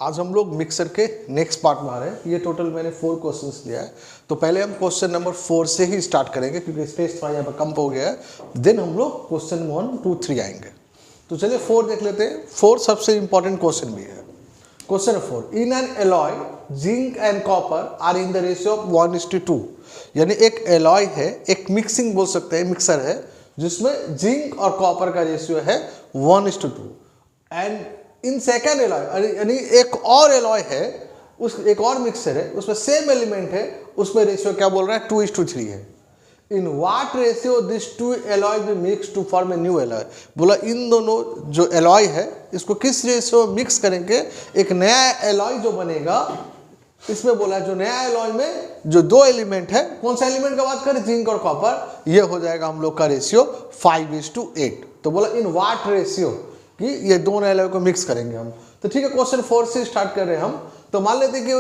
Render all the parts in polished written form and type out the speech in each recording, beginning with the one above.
आज हम लोग मिक्सर के नेक्स्ट पार्ट में आ रहे हैं। ये टोटल मैंने 4 क्वेश्चंस दिया है, तो पहले हम क्वेश्चन नंबर 4 से ही स्टार्ट करेंगे क्योंकि स्पेस थोड़ा यहाँ पर कम हो गया है। देन हम लोग क्वेश्चन 1, 2, 3 आएंगे। तो चलिए 4 देख लेते हैं। 4 सबसे इंपॉर्टेंट क्वेश्चन भी है। Question 4, in an alloy zinc and copper are in the ratio of 1:2। यानी एक एलॉय है, एक मिक्सिंग बोल सकते हैं, मिक्सर है जिसमें जिंक और कॉपर का रेशियो है 1:2। एंड इन सेकेंड एलॉय यानी एक और एलॉय है, उस एक और मिक्सर है, उसमें सेम एलिमेंट है, उसमें रेशियो क्या बोल रहा है 2:3 है। In what ratio this two alloy be mix to form a new alloy. बोला इन दोनों जो एलॉय है इसको किस रेशियो में मिक्स करेंगे एक नया एलॉय जो बनेगा। इसमें बोला जो नया एलॉय में जो 2 एलिमेंट है, कौन सा एलिमेंट का बात करें, जिंक और कॉपर, ये हो जाएगा हम लोग का रेशियो 5:8। तो बोला इन व्हाट रेशियो कि ये दोनों एलॉय को मिक्स करेंगे हम। तो ठीक है, क्वेश्चन 4 से स्टार्ट कर रहे हैं हम। तो मान लेते हैं कि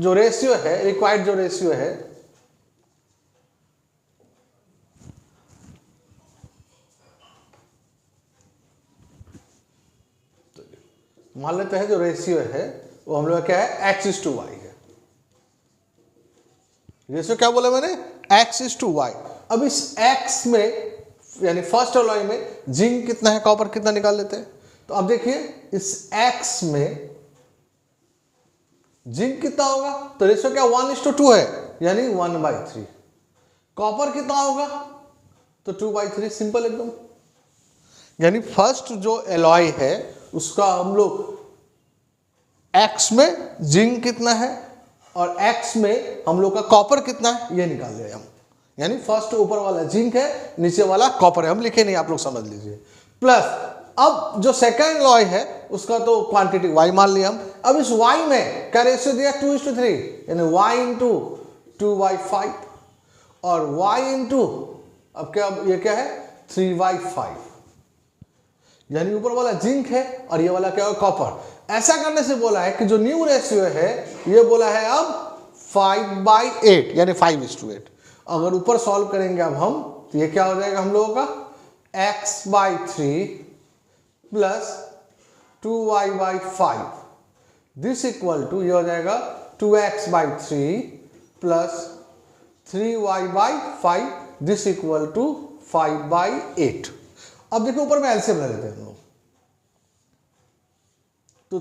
जो रेशियो है, रिक्वायर्ड जो रेशियो है, मान लेते हैं जो रेशियो है वो हम लोग क्या है x:y है। रेशियो क्या बोला मैंने, x:y। अब इस x में यानी फर्स्ट एलॉय में जिंक कितना है, कॉपर कितना, निकाल लेते हैं। तो अब देखिए इस x में जिंक कितना होगा, तो रेशियो क्या 1:2 है यानी 1/3। कॉपर कितना होगा तो 2/3, सिंपल एकदम। यानी फर्स्ट जो एलॉय है उसका हम लोग x में जिंक कितना है और x में हम लोग का कॉपर कितना है ये निकाल रहे हैं हम। यानी फर्स्ट ऊपर वाला जिंक है, नीचे वाला कॉपर है, हम लिखे नहीं, आप लोग समझ लीजिए। प्लस अब जो सेकंड एलॉय है उसका तो क्वांटिटी y मान लिया हम। अब इस y में क्या रेशियो दिया 2:3 यानी y इंटू 2/5 और y इंटू अब क्या, ये क्या है 3/5। यानी ऊपर वाला जिंक है और ये वाला क्या है कॉपर। ऐसा करने से बोला है कि जो न्यू रेशियो है ये बोला है अब 5/8 यानी 5:8। अगर ऊपर सॉल्व करेंगे अब हम तो ये क्या हो जाएगा हम लोगों का x/3 plus 2y/5 this equal to ये हो जाएगा 2x/3 plus 3y/5 this equal to 5/8। अब देखो ऊपर में एलसीएम ले लेते हैं हम लोग। तो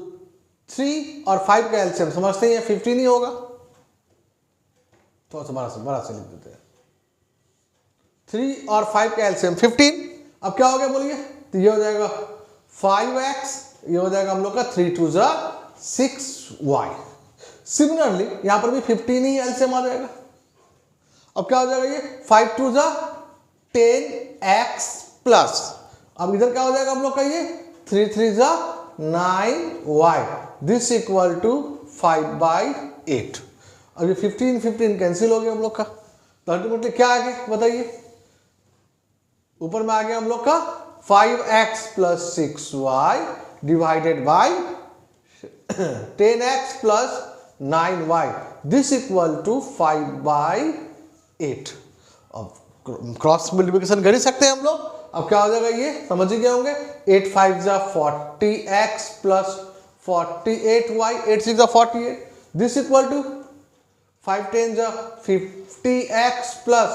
3 और 5 का एलसीएम समझते हैं 15 ही होगा, थोड़ा सा बड़ा से लिख देते हैं। 3 और 5 का एलसीएम 15। अब क्या हो गया बोलिए, तो ये हो जाएगा 5x, ये हो जाएगा हम लोग का 3×2=6y। सिमिलरली यहां पर भी 15 ही एलसीएम आ जाएगा। अब क्या हो जाएगा ये 5×2=10x प्लस, अब इधर क्या हो जाएगा हम लोग का ये 3×3=9y दिस इक्वल टू 5/8। अब ये 15 कैंसिल हो गया हम लोग का, तो अल्टीमेटली क्या आ गया बताइए, ऊपर में आ गया हम लोग का 5x plus 6y divided by 10x plus 9y this equal to 5/8। अब क्रॉस मल्टीप्लिकेशन कर ही सकते हैं हम लोग। अब क्या हो जाएगा ये समझ ही गए होंगे, 8×5=40x plus 48y, 8×6=48 this equal to 5×10=50x plus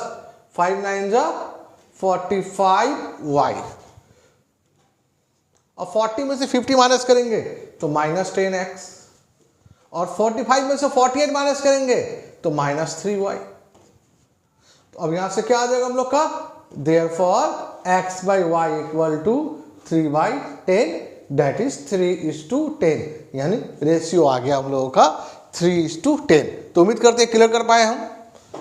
5×9=45y। अब 40 में से 50 माइनस करेंगे तो -10x और 45 में से 48 माइनस करेंगे तो -3y। तो अब यहां से क्या आ जाएगा हम लोग का, therefore x/y equal to 3/10 that is 3:10। यानी रेशियो आ गया हम लोगों का 3:10। तो उम्मीद करते हैं क्लियर कर पाए हम।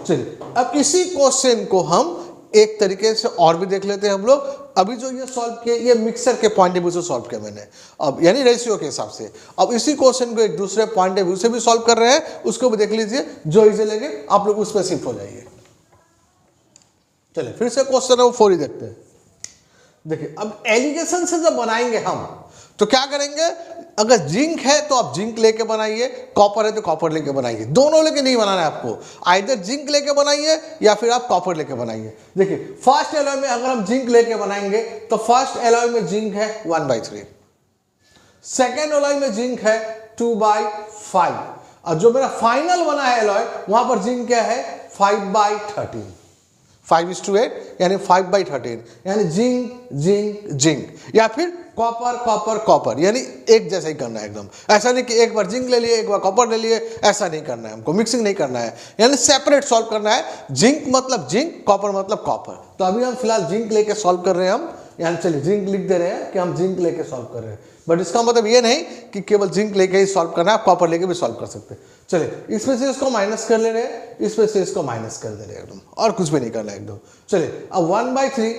चलिए अब इसी क्वेश्चन को हम एक तरीके से और भी देख लेते हैं हम लोग। अभी जो ये सॉल्व किया ये मिक्सर के पॉइंट ऑफ व्यू से सॉल्व किया मैंने, अब यानी रेशियो के हिसाब से। अब इसी क्वेश्चन को एक दूसरे पॉइंट ऑफ व्यू से भी सॉल्व कर रहे हैं, उसको भी देख लीजिए, जो इजी लगे आप लोग उस पर शिफ्ट हो जाइए। चलिए फिर से क्वेश्चन है वो 4 ही देखते हैं। देखिए अब एलिगेशन से जब बनाएंगे हम तो क्या करेंगे, अगर जिंक है तो आप जिंक लेके बनाइए, कॉपर है तो कॉपर लेके बनाइए, दोनों लेके नहीं बनाना है आपको, आइदर जिंक लेके बनाइए या फिर आप कॉपर लेके बनाइए। देखिए फर्स्ट एलॉय में अगर हम जिंक लेके बनाएंगे तो फर्स्ट एलॉय में जिंक है 1/3, सेकेंड एलॉय में जिंक है 2/5 और जो मेरा फाइनल बना है एलॉय वहां पर जिंक क्या है 5/13, 5:8 यानी 5/13 यानी जिंक जिंक जिंक या फिर कॉपर कॉपर कॉपर यानी एक जैसा ही करना है एकदम। ऐसा नहीं कि एक बार जिंक ले लिए एक बार कॉपर ले लिए, ऐसा नहीं करना है हमको, मिक्सिंग नहीं करना है, यानी सेपरेट सॉल्व करना है। जिंक मतलब जिंक, कॉपर मतलब कॉपर। तो अभी हम फिलहाल जिंक लेके सॉल्व कर रहे हैं हम, यानी चलिए जिंक लिख दे रहे हैं कि हम जिंक लेके सॉल्व कर रहे हैं, बट इसका मतलब ये नहीं कि केवल जिंक लेके ही सॉल्व करना है, कॉपर लेके भी सॉल्व कर सकते हैं। चलिए इसमें से इसको माइनस कर ले रहे हैं, इसमें से इसको माइनस कर दे रहे हैं एकदम, और कुछ भी नहीं करना है एकदम। चलिए अब 1/3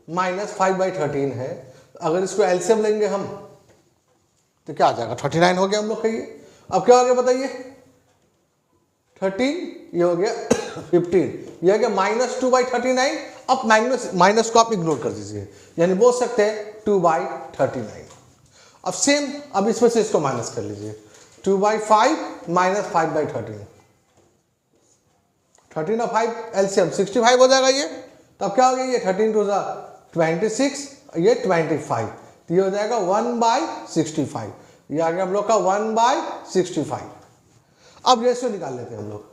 माइनस 5/13 है, अगर इसको एलसीएम लेंगे हम तो क्या आ जाएगा 39 हो गया हम लोग का ये। अब क्या हो गया बताइए 13, ये हो गया 15, ये हो गया -2/39। अब माइनस को आप इग्नोर कर दीजिए, यानी बोल सकते हैं 2/39। अब सेम अब इसमें से इसको माइनस कर लीजिए, 2/5 माइनस 5/13, 13 और 5 एलसीएम 65 हो जाएगा ये। तब क्या हो गया ये 13 2 26, ये 25, तो ये हो जाएगा 1/65, ये आ गया हम लोग का 1/65। अब रेशियो निकाल लेते हैं हम लोग,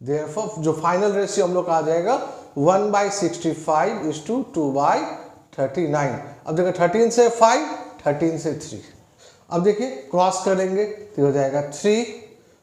देयरफॉर जो फाइनल रेशियो हम लोग का आ जाएगा 1/65 = 2/39। अब देखो 13 से 5, 13 से 3, अब देखिए क्रॉस करेंगे तो हो जाएगा 3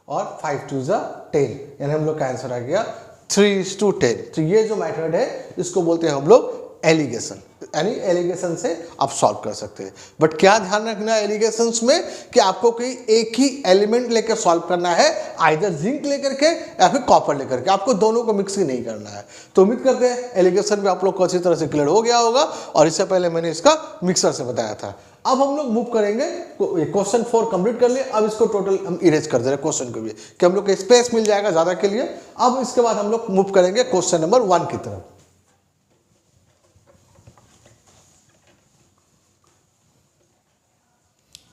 और 5 2 10, यानी हम लोग का आंसर आ गया 3:10। तो ये जो मेथड है इसको बोलते हैं हम लोग एलिगेशन, यानी एलिगेशन से आप सॉल्व कर सकते हैं। बट क्या ध्यान रखना है एलिगेशंस में कि आपको कोई एक ही एलिमेंट लेकर सॉल्व करना है, आइदर जिंक लेकर के या फिर कॉपर लेकर के, आपको दोनों को मिक्स ही नहीं करना है। तो उम्मीद करते हैं एलिगेशन में आप लोग को अच्छी तरह से क्लियर हो गया होगा, और इससे पहले मैंने इसका मिक्सर से बताया था। अब हम लोग मूव करेंगे, क्वेश्चन 4 कंप्लीट कर लिए, अब इसको टोटल हम इरेज कर दे रहे क्वेश्चन को भी, कि हम लोग को स्पेस मिल जाएगा ज्यादा के लिए। अब इसके बाद हम लोग मूव करेंगे क्वेश्चन नंबर 1 की तरफ।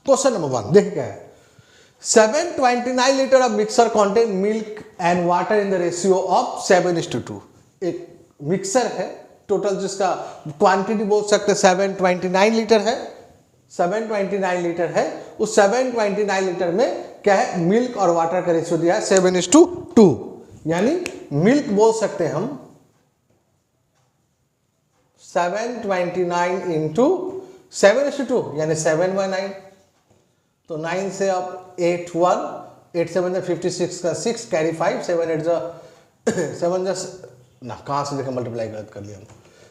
क्वेश्चन नंबर 1 देखिए क्या है, 729 litre of mixer contain milk and water in the ratio of 7:2। एक मिक्सर है टोटल जिसका क्वांटिटी बोल सकते हैं 729 लीटर है, 729 लीटर है। उस 729 लीटर में क्या है, मिल्क और वाटर का रेशियो दिया है 7:2, यानी मिल्क बोल सकते हैं हम 729 इंटू 7:2 यानी 7/9। तो 9 से अब 8 1 8 7 56 का 6 कैरी 5 7 8 7 ना कहाँ से लेकर मल्टीप्लाई गलत कर लिया,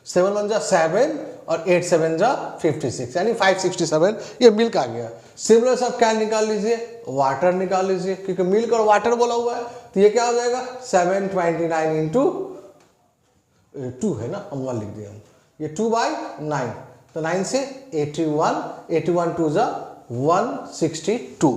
7 1 7 और 8 7 56 यानी 567, ये मिल्क आ गया। सिमिलर सब क्या निकाल लीजिए, वाटर निकाल लीजिए, क्योंकि मिल्क और वाटर बोला हुआ है, तो ये क्या हो जाएगा 729 इंटू 2 है ना, हम 1 लिख दिया, ये 2/9, तो 9 से 81 81 2 162।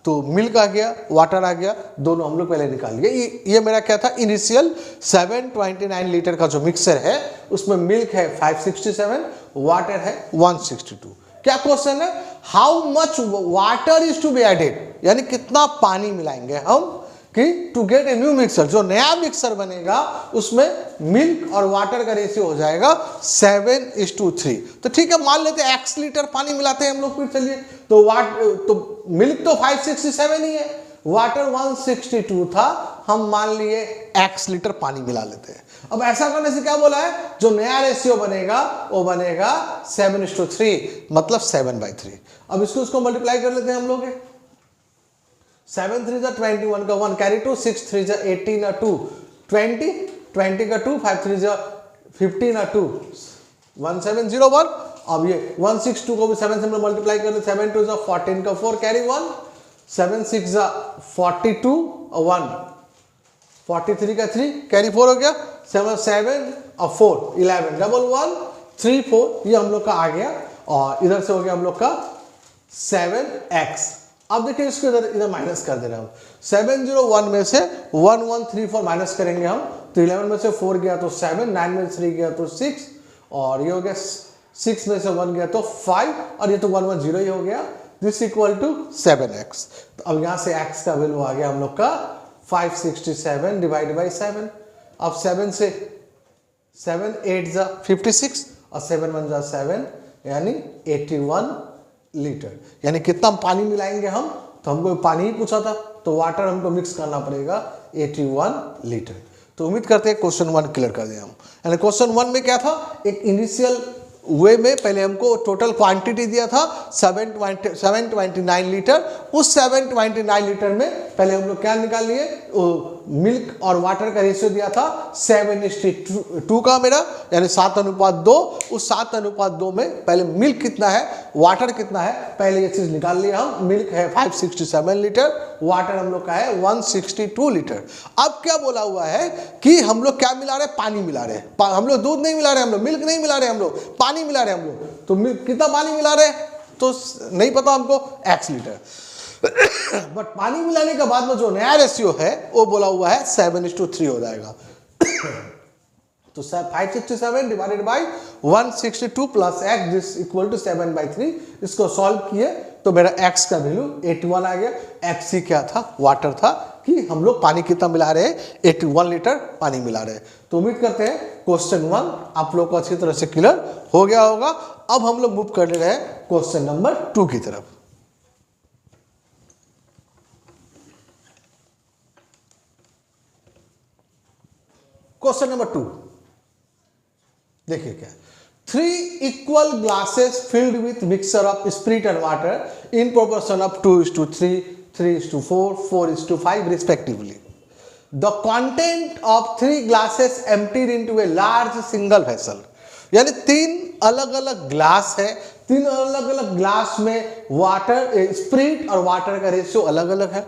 तो मिल्क आ गया, वाटर आ गया, दोनों हम लोग पहले निकाल लिए। ये मेरा क्या था इनिशियल 729 लीटर का जो मिक्सर है उसमें मिल्क है 567, वाटर है 162। क्या क्वेश्चन है, how much water is to be added, यानी कितना पानी मिलाएंगे हम कि to get a new mixer, जो नया मिक्सर बनेगा उसमें मिल्क और वाटर का रेशियो हो जाएगा 7:3। तो ठीक है, मान लेते हैं x लीटर पानी मिलाते हैं हम लोग, फिर चलिए तो मिल्क तो 567 ही है, वाटर 162 था, हम मान लिए x लीटर पानी मिला लेते हैं। अब ऐसा करने से क्या बोला है, जो नया रेशियो बनेगा वो बनेगा 7:3, मतलब 7/3। अब इसको मल्टीप्लाई कर लेते हैं हम लोग, 7 3 21 का 1 कैरी 2, 6 3 18 2 20 का 2, 5 3 15 2 1701। अब ये 162 को भी 7 से मल्टीप्लाई कर ले, 7 2 14 का 4 कैरी 1, 7 6 42 और 1 43 का 3 कैरी 4 हो गया, 7 7 और 4 11 डबल 1 3 4, ये हम लोग का आ गया। और इधर से हो गया हम लोग का 7x। अब देखिए इसको इधर माइनस कर दे रहे हैं हम, 701 में से 1134 माइनस करेंगे हम, तो 11 में से 4 गया तो 7, 9 में से 3 गया तो 6, और ये हो गया 6 में से 1 गया तो 5, और ये तो 110 ही हो गया, दिस इक्वल टू 7x। तो अब यहाँ से x का वैल्यू आ गया हम लोग का 567 डिवाइड बाई 7। अब 7 से 7 8 56 और 7 1 7 यानी 81 लीटर, यानी कितना पानी मिलाएंगे हम, तो हमको पानी ही पूछा था, तो वाटर हमको मिक्स करना पड़ेगा 81 लीटर। तो उम्मीद करते हैं क्वेश्चन 1 क्लियर कर दें हम। यानी क्वेश्चन 1 में क्या था, एक इनिशियल वे में पहले हमको टोटल क्वांटिटी दिया था 729 लीटर। उस 729 लीटर में पहले हम लोग क्या निकाल लिए, मिल्क और वाटर का रेशियो दिया था 7:2 का मेरा, यानी 7:2। उस 7:2 में पहले मिल्क कितना है, वाटर कितना है, पहले ये चीज निकाल लिया हम। मिल्क है 567 लीटर, वाटर हम लोग का है 162 लीटर। अब क्या बोला हुआ है कि हम लोग क्या मिला रहे हैं, पानी मिला रहे हैं। हम लोग दूध नहीं मिला रहे, हम लोग मिल्क नहीं मिला रहे, हम लोग पानी मिला रहे हम लोग। तो कितना पानी मिला रहे हैं तो नहीं पता हमको, x लीटर। बट पानी मिलाने के बाद में जो नया रेशियो है वो बोला हुआ है 7:3 हो जाएगा। तो 567 divided by 162 plus x this equal to 7/3। इसको सॉल्व किए तो मेरा x का वैल्यू 81 आ गया। x ही क्या था, वाटर था, कि हम लोग पानी कितना मिला रहे हैं, 81 लीटर पानी मिला रहे हैं। तो उम्मीद करते हैं क्वेश्चन 1 आप लोग को अच्छी तरह से क्लियर हो गया होगा। अब हम लोग मूव कर रहे हैं क्वेश्चन नंबर 2 की तरफ। क्वेश्चन नंबर 2 देखिए क्या, 3 equal glasses filled with mixture of spirit and water in proportion of 2:3, 3:4, 4:5 respectively. The content of 3 glasses emptied into a large single vessel. यानी 3 अलग अलग ग्लास है, 3 अलग अलग ग्लास में वाटर, स्पिरिट और वाटर का रेशियो अलग अलग है।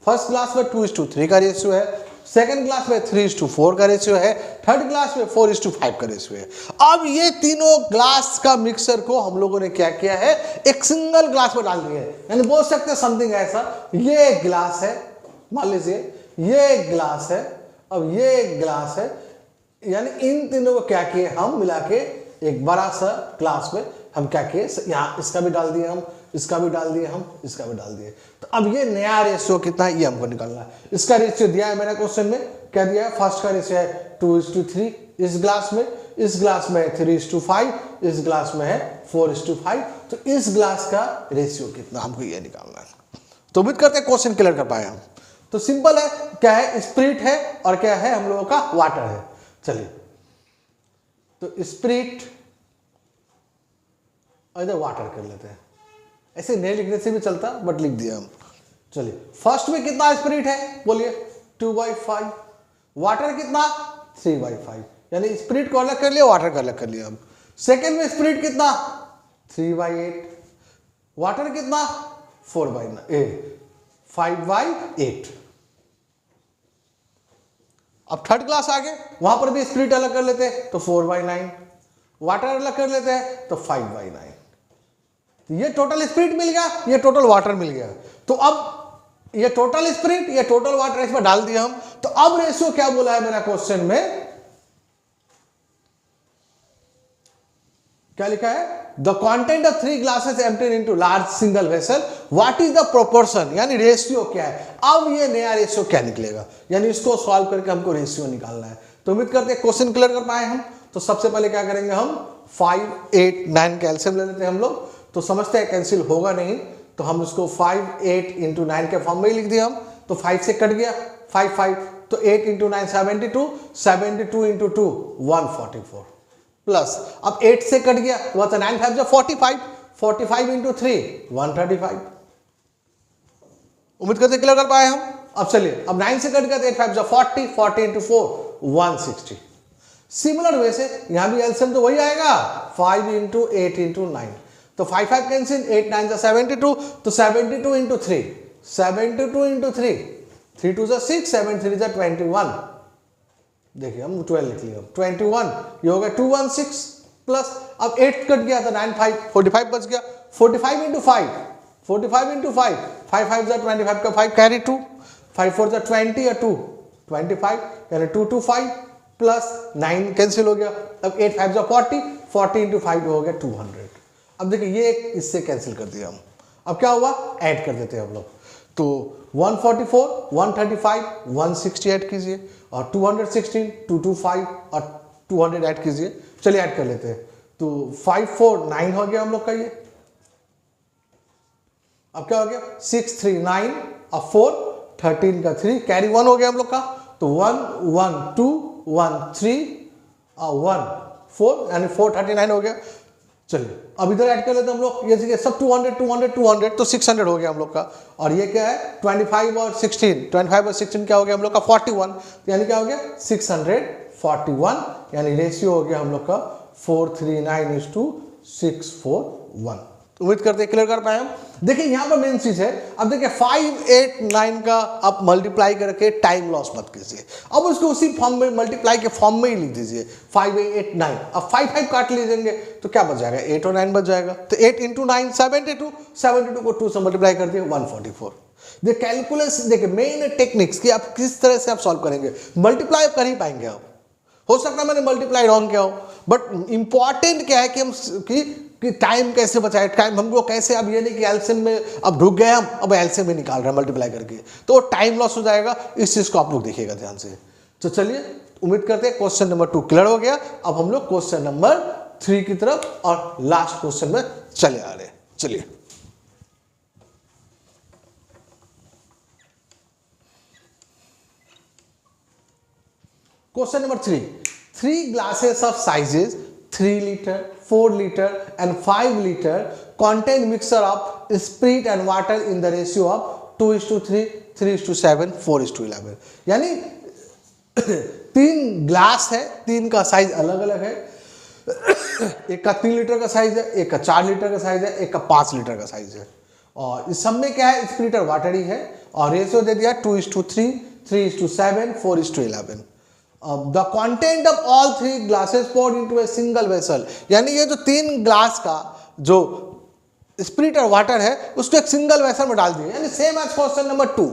फर्स्ट ग्लास में 2:3 का रेशियो है, सेकंड क्लास में 3:4 का रेशियो है, थर्ड क्लास में 4:5 का रेशियो है। अब ये तीनों ग्लास का मिक्सर को हम लोगों ने क्या किया है, एक सिंगल ग्लास में डाल दिया है। यानी बोल सकते हैं समथिंग ऐसा, ये एक ग्लास है, मान लीजिए ये एक ग्लास है, अब ये एक ग्लास है, यानी इन तीनों को क्या किए हम मिला के एक बड़ा सा ग्लास में हम क्या किए, यहाँ इसका भी डाल दिए हम, इसका भी डाल दिए हम, इसका भी डाल दिए। तो अब ये नया रेशियो कितना है ये हमको निकालना है। इसका रेशियो दिया है मेरा क्वेश्चन में, क्या दिया है, फर्स्ट का रेशियो है 2:3 इस ग्लास में, इस ग्लास में है 3:5, इस ग्लास में है 4:5। तो इस ग्लास का रेशियो कितना हमको ये निकालना है। तो उम्मीद करते हैं क्वेश्चन क्लियर कर पाए हम। तो सिंपल है, क्या है, स्पिरिट है और क्या है हम लोगों का वाटर है। चलिए तो स्पिरिट और इधर वाटर कर लेते हैं, ऐसे नहीं लिखने से भी चलता बट लिख दिया हम। चलिए फर्स्ट में कितना स्पिरिट है बोलिए, 2/5। वाटर कितना, 3/5, यानी स्पिरिट को अलग कर लिया, वाटर को अलग कर लिया हम। सेकेंड में स्पिरिट कितना, 3/8। वाटर कितना, 5/8। अब थर्ड क्लास आ गए, वहां पर भी स्पिरिट अलग कर लेते हैं तो 4/9, वाटर अलग कर लेते हैं तो 5/9। ये टोटल स्पिरिट मिल गया, ये टोटल वाटर मिल गया। तो अब ये टोटल स्पिरिट, ये टोटल वाटर इसमें डाल दिया हम। तो अब रेशियो क्या बोला है मेरा क्वेश्चन में, क्या लिखा है, the content of 3 glasses emptied into large single vessel, what is the proportion, यानी रेशियो क्या है। अब ये नया रेशियो क्या निकलेगा, यानी इसको सॉल्व करके हमको रेशियो निकालना है। तो उम्मीद करते हैं क्वेश्चन क्लियर कर पाए हम। तो सबसे पहले क्या करेंगे हम, 5, 8, 9 का एलसीएम ले लेते हैं हम लोग। तो समझते हैं कैंसिल होगा नहीं, तो हम इसको 5, 8 इंटू 9 के फॉर्म में ही लिख दिया हम। तो 5 से कट गया 5, 5, तो 8 इंटू 9 72, 72 इंटू 2 144 प्लस, अब 8 से कट गया तो 9 5 45, 45 इंटू 3 135। उम्मीद करते क्लियर कर पाए हम। अब चलिए, अब 9 से कट गया तो 8 5 40, 40 इंटू 4 160। सिमिलर वे से यहां भी एलसीएम तो वही आएगा, 5 इंटू 8 इंटू 9, तो 5 5 कैंसिल, 8 9 72, तो 72 इंटू 3, 72 इंटू 3, 3 2 6, 7 3 21। देखिए हम 12 लिख लिया, 21 ये हो गया 216 प्लस, अब 8 कट गया तो 9 5 45 बच गया, 45 इंटू 5, 45 इंटू 5, 5 5 25 का 5 कैरी 2, 5 4 20 या 2 25, यानी 2 2 5 प्लस 9 कैंसिल हो गया। अब 8 5 40, 40 इंटू 5 हो गया 200। अब देखिए ये इससे कैंसिल कर दिया हम। अब क्या हुआ, ऐड कर देते हैं हम लोग। तो 144, 135, 160 ऐड कीजिए और 216, 225 और 200 ऐड कीजिए। चलिए ऐड कर लेते हैं। तो 549 हो गया हम लोग का ये, अब क्या हो गया 6 3 9, अब 4 13 का 3 कैरी 1 हो गया हम लोग का, तो 1 1 2 1 3 1 4 यानी 439 हो गया। चलिए अब इधर ऐड कर लेते हैं हम लोग, ये देखिए सब 200 200 200 तो 600 हो गया हम लोग का। और ये क्या है 25 और 16 क्या हो गया हम लोग का 41, तो यानी क्या हो गया 641, यानी रेशियो हो गया हम लोग का 439:641। उम्मीद करते हैं क्लियर कर पाए हम। देखिए यहाँ पर मेन चीज है, अब देखिए 5 8 9 का आप मल्टीप्लाई करके टाइम लॉस मत कीजिए, अब उसको उसी फॉर्म में मल्टीप्लाई के फॉर्म में ही लिख दीजिए 5 8 9। अब 5 5 काट लीजिएंगे तो क्या बच जाएगा 8 और 9 बच जाएगा, तो 8 × 9 72 को 2 से मल्टीप्लाई कर दिए 144। देखिए कैलकुलस, देखिए मेन टेक्निक्स कि आप किस तरह से आप सॉल्व करेंगे, मल्टीप्लाई आप कर ही पाएंगे। आप हो सकता है मैंने मल्टीप्लाई रॉन्ग किया हो, बट इंपॉर्टेंट क्या है कि हम कि टाइम कैसे बचाए, टाइम हमको कैसे, अब ये नहीं कि एलसीएम में अब ढुक गए हम, अब एलसीएम में निकाल रहे हैं मल्टीप्लाई करके, तो टाइम लॉस हो जाएगा। इस चीज को आप लोग देखिएगा ध्यान से। तो चलिए उम्मीद करते हैं क्वेश्चन नंबर 2 क्लियर हो गया। अब हम लोग क्वेश्चन नंबर 3 की तरफ और लास्ट क्वेश्चन में चले आ रहे हैं। चलिए question number 3 glasses of sizes 3 liter, 4 liter and 5 liter contain mixture of spirit and water in the ratio of 2:3, 3:7, 4:11। यानी 3 ग्लास है, 3 का साइज अलग अलग है, एक का 3 लीटर का साइज है, एक का 4 लीटर का साइज है, एक का 5 लीटर का साइज है, और इस सब में क्या है स्पिरिट और वाटर ही है, और रेशियो दे दिया 2:3, 3:7, 4:11। The content of all 3 glasses poured into a single vessel, यानी ये जो 3 ग्लास का जो स्पिरिट और वाटर है उसको एक सिंगल वेसल में डाल दिए, यानी same as question number 2।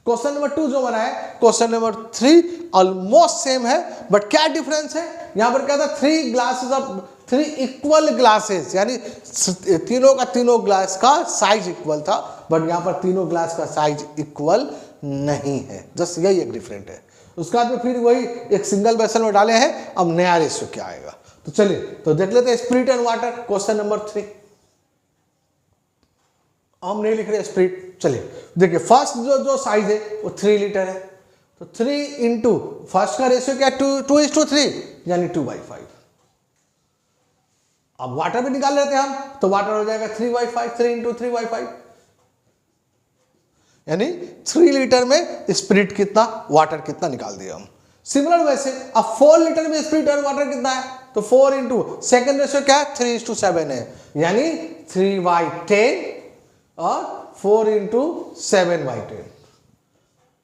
Question number 2 जो बना है क्वेश्चन नंबर 3 ऑलमोस्ट सेम है, बट क्या डिफरेंस है, यहां पर क्या था 3 ग्लासेस ऑफ 3 इक्वल ग्लासेस, यानी तीनों का तीनों ग्लास का साइज इक्वल था, बट यहां पर तीनों ग्लास का साइज इक्वल नहीं है, जस्ट यही एक डिफरेंट है। उसके बाद में फिर वही एक सिंगल वेसल में डाले हैं, अब नया रेशियो क्या आएगा, तो चलिए तो देख लेते हैं spirit and water question number 3। हम नहीं लिख रहे स्पिरिट, चलिए देखिए फर्स्ट जो साइज है वो 3 लीटर है, तो 3 इंटू फर्स्ट का रेशियो क्या 2:3 यानी 2/5। अब वाटर भी निकाल लेते हैं हम, तो वाटर हो जाएगा 3/5, 3 इंटू 3/5, यानी 3 लीटर में स्पिरिट कितना वाटर कितना निकाल दिया हम। सिमिलर वैसे अब 4 लीटर में स्पिरिट और वाटर कितना है, तो 4 इंटू सेकेंड रेशियो क्या है 3:7 है, यानी 3/10 और 4 इंटू 7/10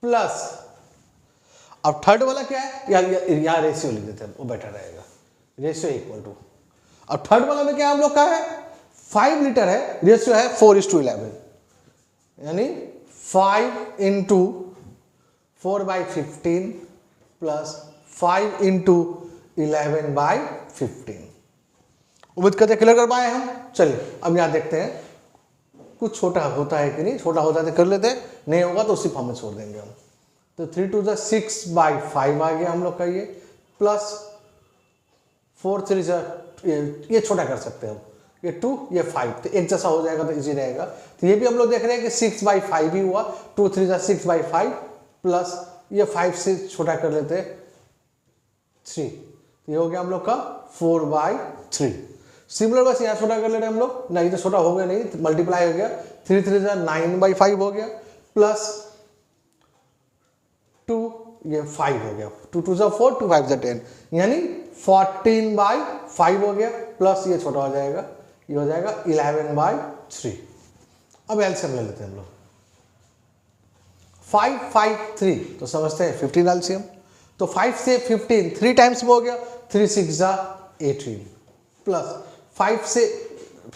प्लस, अब थर्ड वाला क्या है, या रेशियो लिख देते हैं वो बेटर रहेगा, रेशियो इक्वल टू, अब थर्ड वाला में क्या हम लोग का है 5 लीटर है, रेशियो है 4:11, यानी 5 इंटू 4/15 प्लस 5 इंटू 11/15। उम्मीद करते क्लियर कर पाए हम। चलिए अब यहां देखते हैं कुछ छोटा होता है कि नहीं, छोटा होता है तो कर लेते हैं, नहीं होगा तो उसी फॉर्म में छोड़ देंगे हम। तो 3 2 6/5 आ गया हम लोग का ये, प्लस 4 3 ये छोटा कर सकते हैं हम, ये 2 ये 5, तो एक जैसा हो जाएगा तो इजी रहेगा। तो ये भी हम लोग देख रहे हैं कि 6/5 ही हुआ, 2 3 6/5 प्लस ये 5 से छोटा कर लेते 3, तो ये हो गया हम लोग का 4/3। सिमिलर बस यहाँ छोटा कर ले रहे हैं हम लोग, नहीं तो छोटा हो गया नहीं, तो मल्टीप्लाई हो गया 3 3 9/5 हो गया, प्लस 2 ये 5 हो गया, 2 2 4 2 5 10, यानी 14/5 हो गया, प्लस ये छोटा हो जाएगा, ये हो जाएगा 11/3। अब एलसीएम ले लेते हैं हम लोग, 5 5 3 तो समझते हैं 15 एलसीएम, तो 5 से 15 3 टाइम्स में हो गया, 3 6 18 प्लस 5 से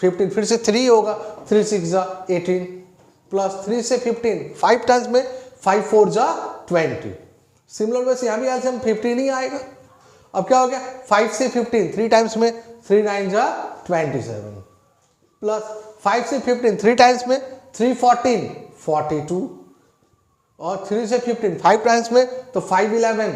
15 फिर से 3 होगा, 3 6 18 प्लस 3 से 15 5 टाइम्स में, 5 4 20। सिमिलर वैसे यहाँ भी एलसीएम 15 ही आएगा। अब क्या हो गया 5 से 15 3 टाइम्स में, 3 9 27 प्लस 5 से 15 3 टाइम्स में, 3 14 42 और 3 से 15 5 टाइम्स में, तो 5 11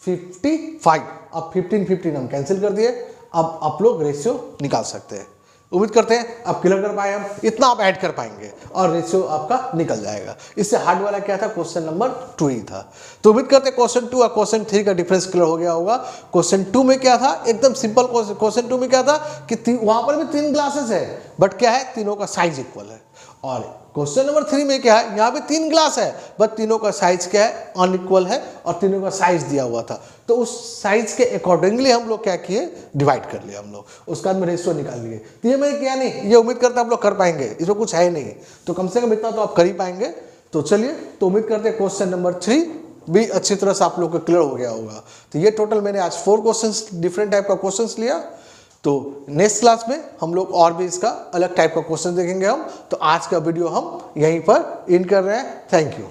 55। अब 15 15 हम कैंसिल कर दिए, अब आप लोग रेशियो निकाल सकते हैं। उम्मीद करते हैं आप क्लियर कर पाए, हम इतना आप ऐड कर पाएंगे और रेशियो आपका निकल जाएगा। इससे हार्ड वाला क्या था, क्वेश्चन नंबर 2 ही था। तो उम्मीद करते हैं क्वेश्चन 2 और क्वेश्चन 3 का डिफरेंस क्लियर हो गया होगा। क्वेश्चन 2 में क्या था, एकदम सिंपल क्वेश्चन 2 में क्या था कि वहां पर भी 3 ग्लासेस है, बट क्या है, तीनों का साइज इक्वल है। और क्वेश्चन नंबर 3 में क्या है, यहाँ पे 3 ग्लास है बट तीनों का साइज क्या है, अनइक्वल है और तीनों का साइज दिया हुआ था। तो उस साइज के अकॉर्डिंगली हम लोग क्या किए, डिवाइड कर लिया हम लोग, उसका में रेशियो निकाल लिए। तो ये मैंने किया नहीं, ये उम्मीद करता आप लोग कर पाएंगे, इसमें कुछ है नहीं, तो कम से कम इतना तो आप कर ही पाएंगे। तो चलिए, तो उम्मीद करते हैं क्वेश्चन नंबर 3 भी अच्छी तरह से आप लोग को क्लियर हो गया होगा। तो ये टोटल मैंने आज 4 क्वेश्चन डिफरेंट टाइप का क्वेश्चन लिया। तो नेक्स्ट क्लास में हम लोग और भी इसका अलग टाइप का क्वेश्चन देखेंगे हम। तो आज का वीडियो हम यहीं पर एंड कर रहे हैं। Thank you.